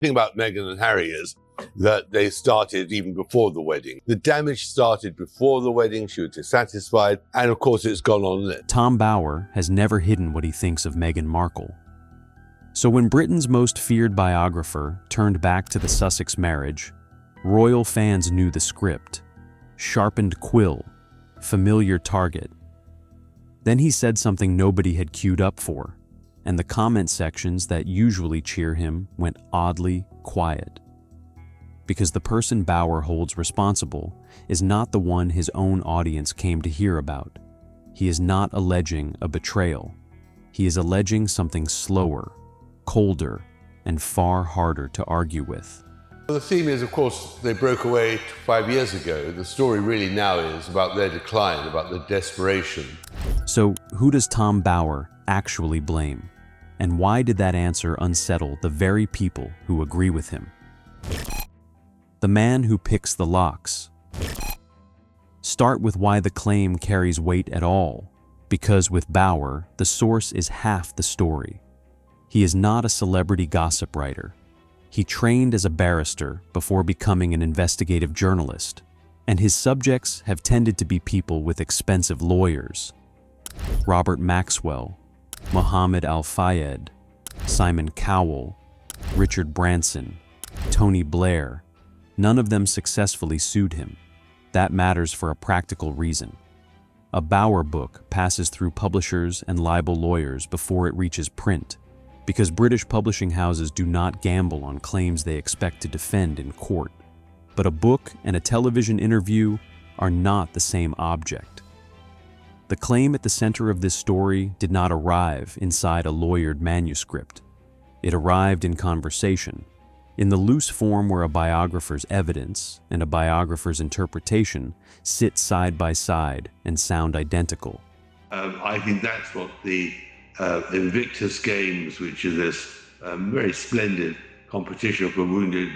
The thing about Meghan and Harry is that they started even before the wedding. The damage started before the wedding. She was dissatisfied, and of course it's gone on. Tom Bower has never hidden what he thinks of Meghan Markle. So when Britain's most feared biographer turned back to the Sussex marriage, royal fans knew the script. Sharpened quill, familiar target. Then he said something nobody had queued up for, and the comment sections that usually cheer him went oddly quiet. Because the person Bower holds responsible is not the one his own audience came to hear about. He is not alleging a betrayal. He is alleging something slower, colder, and far harder to argue with. The theme is, of course, they broke away 5 years ago. The story really now is about their decline, about the desperation. So who does Tom Bower actually blame? And why did that answer unsettle the very people who agree with him? The man who picks the locks. Start with why the claim carries weight at all. Because with Bower, the source is half the story. He is not a celebrity gossip writer. He trained as a barrister before becoming an investigative journalist, and his subjects have tended to be people with expensive lawyers. Robert Maxwell, Mohammed Al-Fayed, Simon Cowell, Richard Branson, Tony Blair. None of them successfully sued him. That matters for a practical reason. A Bower book passes through publishers and libel lawyers before it reaches print, because British publishing houses do not gamble on claims they expect to defend in court. But a book and a television interview are not the same object. The claim at the center of this story did not arrive inside a lawyered manuscript. It arrived in conversation, in the loose form where a biographer's evidence and a biographer's interpretation sit side by side and sound identical. I think that's what the Invictus Games, which is this very splendid competition for wounded.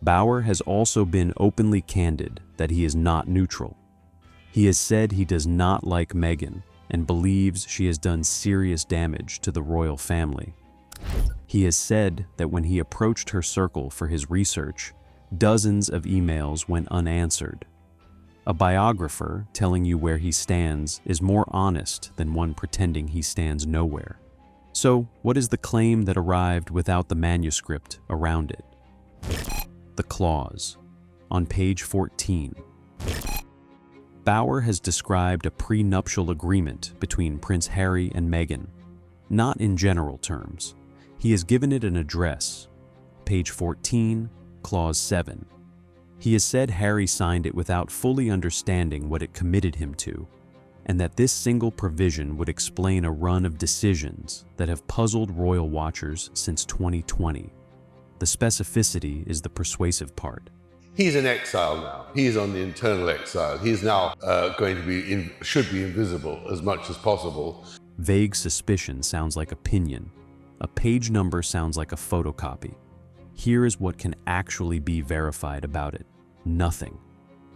Bower has also been openly candid that he is not neutral. He has said he does not like Meghan and believes she has done serious damage to the royal family. He has said that when he approached her circle for his research, dozens of emails went unanswered. A biographer telling you where he stands is more honest than one pretending he stands nowhere. So, what is the claim that arrived without the manuscript around it? The clause. On page 14. Bower has described a prenuptial agreement between Prince Harry and Meghan, not in general terms. He has given it an address. Page 14, clause 7. He has said Harry signed it without fully understanding what it committed him to, and that this single provision would explain a run of decisions that have puzzled royal watchers since 2020. The specificity is the persuasive part. He's in exile now. He's on the internal exile. He's now should be invisible as much as possible. Vague suspicion sounds like opinion. A page number sounds like a photocopy. Here is what can actually be verified about it. Nothing.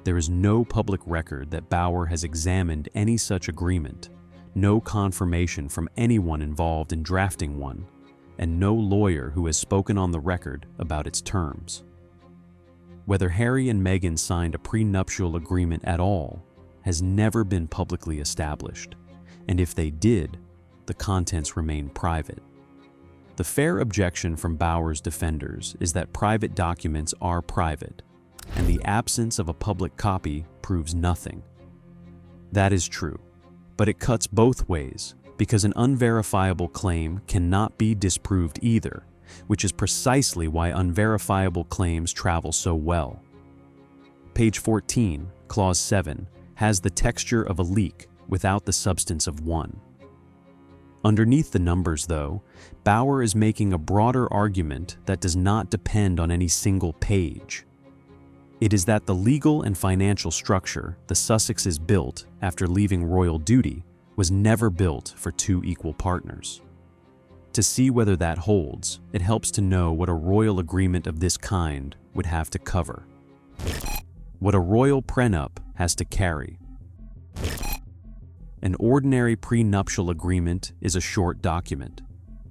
There is no public record that Bower has examined any such agreement, no confirmation from anyone involved in drafting one, and no lawyer who has spoken on the record about its terms. Whether Harry and Meghan signed a prenuptial agreement at all has never been publicly established, and if they did, the contents remain private. The fair objection from Bower's defenders is that private documents are private, and the absence of a public copy proves nothing. That is true, but it cuts both ways, because an unverifiable claim cannot be disproved either, which is precisely why unverifiable claims travel so well. Page 14, clause 7, has the texture of a leak without the substance of one. Underneath the numbers, though, Bower is making a broader argument that does not depend on any single page. It is that the legal and financial structure the Sussexes built after leaving royal duty was never built for two equal partners. To see whether that holds, it helps to know what a royal agreement of this kind would have to cover. What a royal prenup has to carry. An ordinary prenuptial agreement is a short document.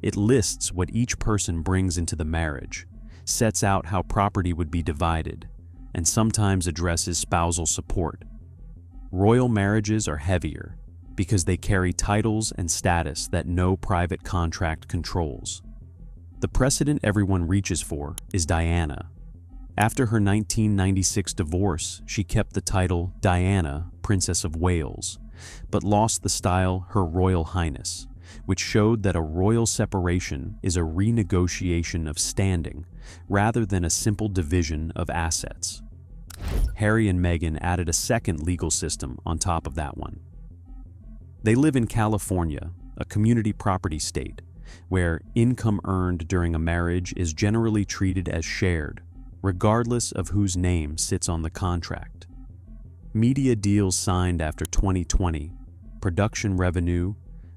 It lists what each person brings into the marriage, sets out how property would be divided, and sometimes addresses spousal support. Royal marriages are heavier because they carry titles and status that no private contract controls. The precedent everyone reaches for is Diana. After her 1996 divorce, she kept the title Diana, Princess of Wales, but lost the style Her Royal Highness, which showed that a royal separation is a renegotiation of standing rather than a simple division of assets. Harry and Meghan added a second legal system on top of that one. They live in California, a community property state, where income earned during a marriage is generally treated as shared, regardless of whose name sits on the contract. Media deals signed after 2020, production revenue,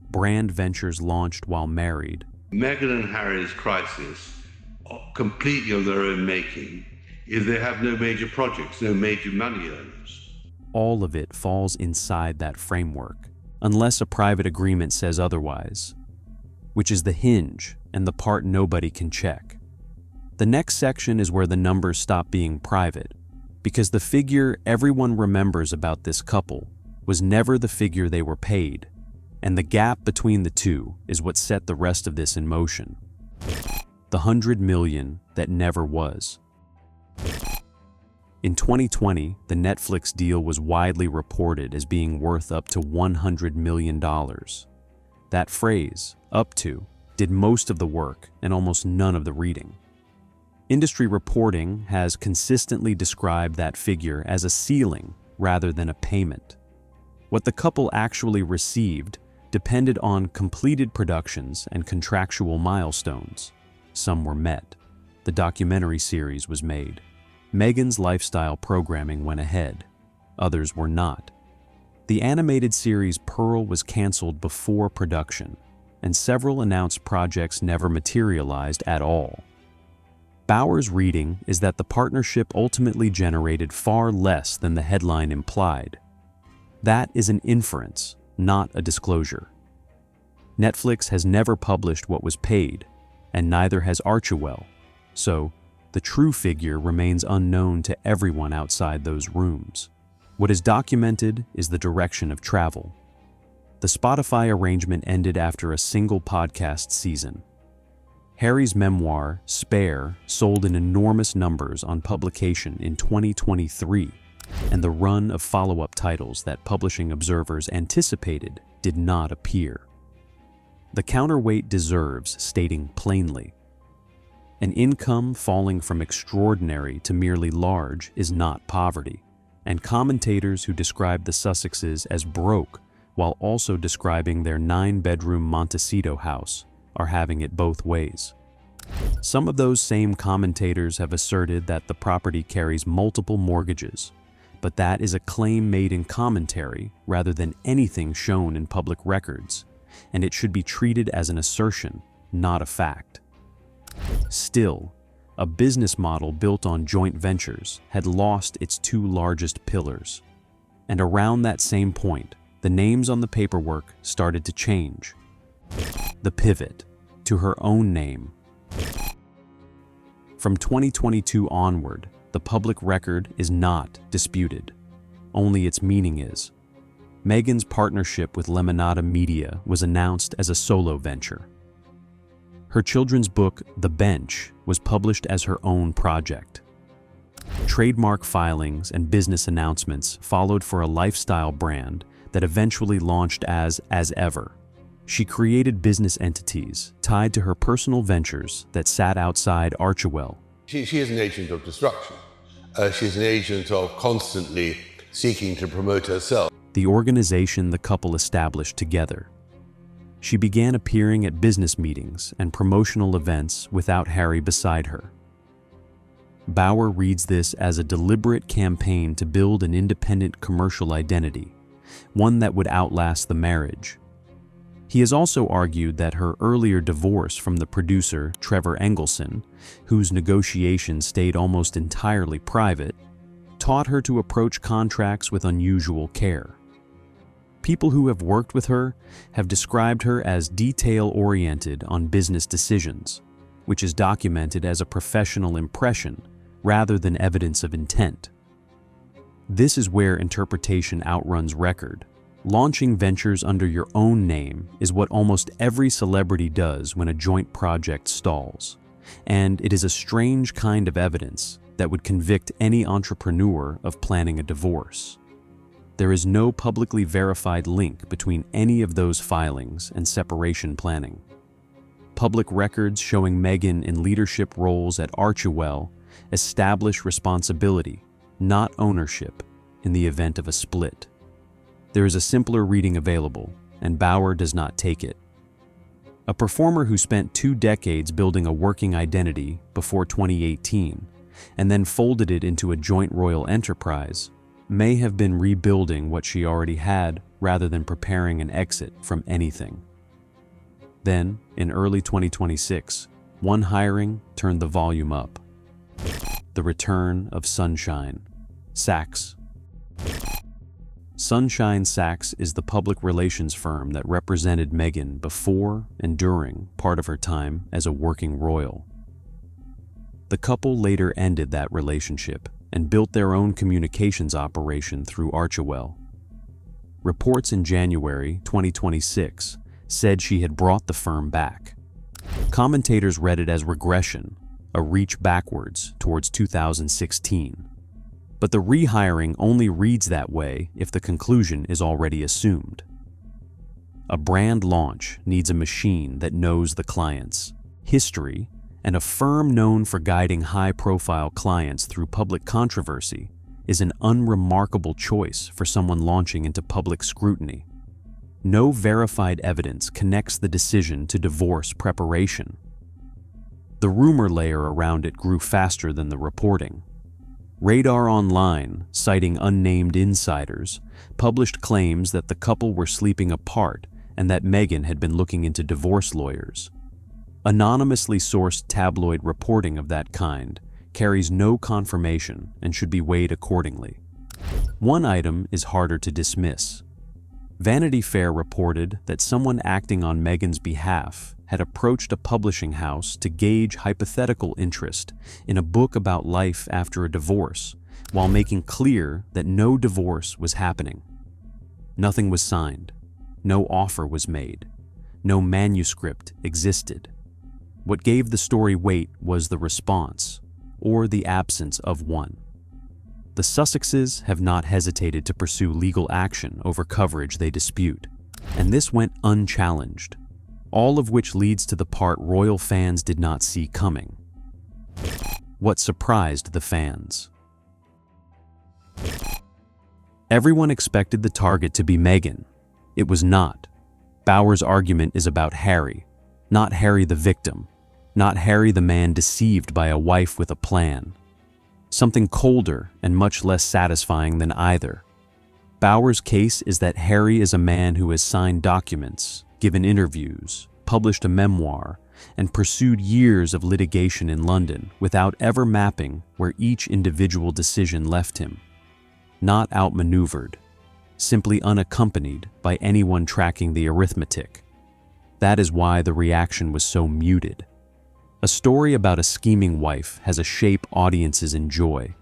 brand ventures launched while married. Meghan and Harry's crisis, completely of their own making, is they have no major projects, no major money earners. All of it falls inside that framework, unless a private agreement says otherwise, which is the hinge and the part nobody can check. The next section is where the numbers stop being private, because the figure everyone remembers about this couple was never the figure they were paid, and the gap between the two is what set the rest of this in motion. The $100 million that never was. In 2020, the Netflix deal was widely reported as being worth up to $100 million. That phrase, up to, did most of the work and almost none of the reading. Industry reporting has consistently described that figure as a ceiling rather than a payment. What the couple actually received depended on completed productions and contractual milestones. Some were met. The documentary series was made. Meghan's lifestyle programming went ahead. Others were not. The animated series Pearl was canceled before production, and several announced projects never materialized at all. Bauer's reading is that the partnership ultimately generated far less than the headline implied. That is an inference, not a disclosure. Netflix has never published what was paid, and neither has Archewell, so the true figure remains unknown to everyone outside those rooms. What is documented is the direction of travel. The Spotify arrangement ended after a single podcast season. Harry's memoir, Spare, sold in enormous numbers on publication in 2023, and the run of follow-up titles that publishing observers anticipated did not appear. The counterweight deserves stating plainly. An income falling from extraordinary to merely large is not poverty, and commentators who describe the Sussexes as broke while also describing their 9-bedroom Montecito house are having it both ways. Some of those same commentators have asserted that the property carries multiple mortgages, but that is a claim made in commentary rather than anything shown in public records, and it should be treated as an assertion, not a fact. Still, a business model built on joint ventures had lost its two largest pillars, and around that same point, the names on the paperwork started to change. The pivot to her own name. From 2022 onward, the public record is not disputed. Only its meaning is. Meghan's partnership with Lemonada Media was announced as a solo venture. Her children's book, The Bench, was published as her own project. Trademark filings and business announcements followed for a lifestyle brand that eventually launched as Ever. She created business entities tied to her personal ventures that sat outside Archewell. She is an agent of destruction. She's an agent of constantly seeking to promote herself. The organization the couple established together. She began appearing at business meetings and promotional events without Harry beside her. Bauer reads this as a deliberate campaign to build an independent commercial identity, one that would outlast the marriage. He has also argued that her earlier divorce from the producer, Trevor Engelson, whose negotiations stayed almost entirely private, taught her to approach contracts with unusual care. People who have worked with her have described her as detail-oriented on business decisions, which is documented as a professional impression rather than evidence of intent. This is where interpretation outruns record. Launching ventures under your own name is what almost every celebrity does when a joint project stalls, and it is a strange kind of evidence that would convict any entrepreneur of planning a divorce. There is no publicly verified link between any of those filings and separation planning. Public records showing Meghan in leadership roles at Archewell establish responsibility, not ownership, in the event of a split. There is a simpler reading available, and Bauer does not take it. A performer who spent 2 decades building a working identity before 2018 and then folded it into a joint royal enterprise may have been rebuilding what she already had rather than preparing an exit from anything. Then, in early 2026, one hiring turned the volume up. The return of Sunshine Sachs. Sunshine Sachs is the public relations firm that represented Meghan before and during part of her time as a working royal. The couple later ended that relationship and built their own communications operation through Archewell. Reports in January 2026 said she had brought the firm back. Commentators read it as regression, a reach backwards towards 2016. But the rehiring only reads that way if the conclusion is already assumed. A brand launch needs a machine that knows the clients, history, and a firm known for guiding high-profile clients through public controversy is an unremarkable choice for someone launching into public scrutiny. No verified evidence connects the decision to divorce preparation. The rumor layer around it grew faster than the reporting. Radar Online, citing unnamed insiders, published claims that the couple were sleeping apart and that Meghan had been looking into divorce lawyers. Anonymously sourced tabloid reporting of that kind carries no confirmation and should be weighed accordingly. One item is harder to dismiss. Vanity Fair reported that someone acting on Meghan's behalf had approached a publishing house to gauge hypothetical interest in a book about life after a divorce, while making clear that no divorce was happening. Nothing was signed, no offer was made, no manuscript existed. What gave the story weight was the response, or the absence of one. The Sussexes have not hesitated to pursue legal action over coverage they dispute, and this went unchallenged, all of which leads to the part royal fans did not see coming. What surprised the fans? Everyone expected the target to be Meghan. It was not. Bauer's argument is about Harry, not Harry the victim, not Harry the man deceived by a wife with a plan. Something colder and much less satisfying than either. Bauer's case is that Harry is a man who has signed documents, given interviews, published a memoir, and pursued years of litigation in London without ever mapping where each individual decision left him. Not outmaneuvered, simply unaccompanied by anyone tracking the arithmetic. That is why the reaction was so muted. A story about a scheming wife has a shape audiences enjoy.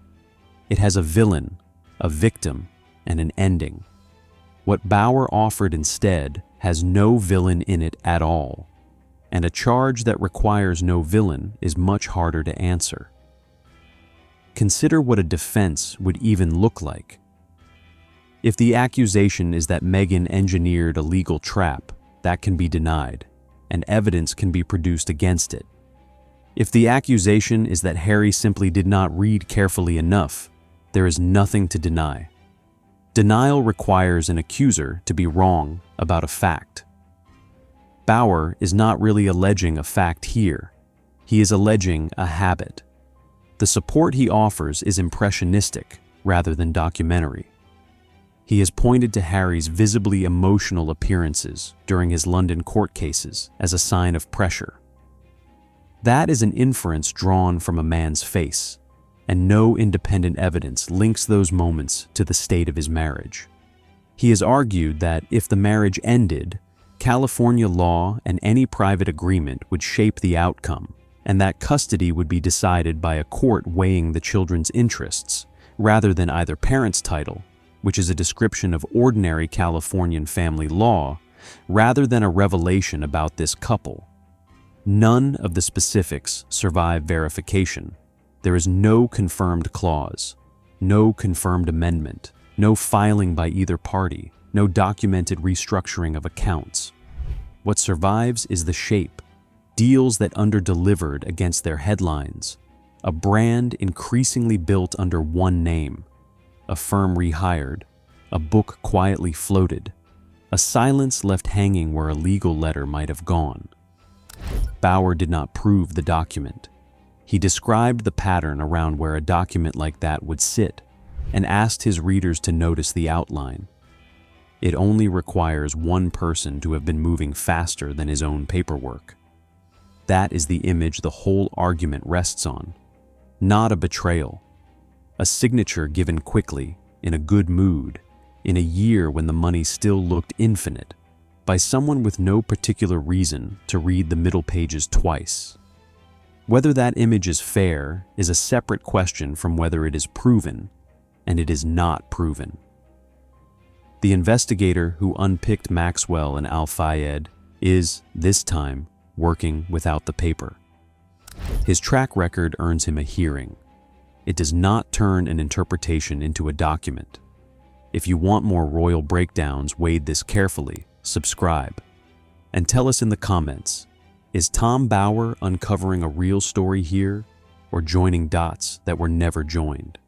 It has a villain, a victim, and an ending. What Bauer offered instead has no villain in it at all, and a charge that requires no villain is much harder to answer. Consider what a defense would even look like. If the accusation is that Meghan engineered a legal trap, that can be denied, and evidence can be produced against it. If the accusation is that Harry simply did not read carefully enough, there is nothing to deny. Denial requires an accuser to be wrong about a fact. Bauer is not really alleging a fact here. He is alleging a habit. The support he offers is impressionistic rather than documentary. He has pointed to Harry's visibly emotional appearances during his London court cases as a sign of pressure. That is an inference drawn from a man's face, and no independent evidence links those moments to the state of his marriage. He has argued that if the marriage ended, California law and any private agreement would shape the outcome, and that custody would be decided by a court weighing the children's interests, rather than either parent's title, which is a description of ordinary Californian family law, rather than a revelation about this couple. None of the specifics survive verification. There is no confirmed clause, no confirmed amendment, no filing by either party, no documented restructuring of accounts. What survives is the shape, deals that under-delivered against their headlines, a brand increasingly built under one name, a firm rehired, a book quietly floated, a silence left hanging where a legal letter might have gone. Bauer did not prove the document. He described the pattern around where a document like that would sit and asked his readers to notice the outline. It only requires one person to have been moving faster than his own paperwork. That is the image the whole argument rests on, not a betrayal. A signature given quickly, in a good mood, in a year when the money still looked infinite, by someone with no particular reason to read the middle pages twice. Whether that image is fair is a separate question from whether it is proven, and it is not proven. The investigator who unpicked Maxwell and Al-Fayed is, this time, working without the paper. His track record earns him a hearing. It does not turn an interpretation into a document. If you want more royal breakdowns, wade this carefully, subscribe, and tell us in the comments, is Tom Bauer uncovering a real story here, or joining dots that were never joined?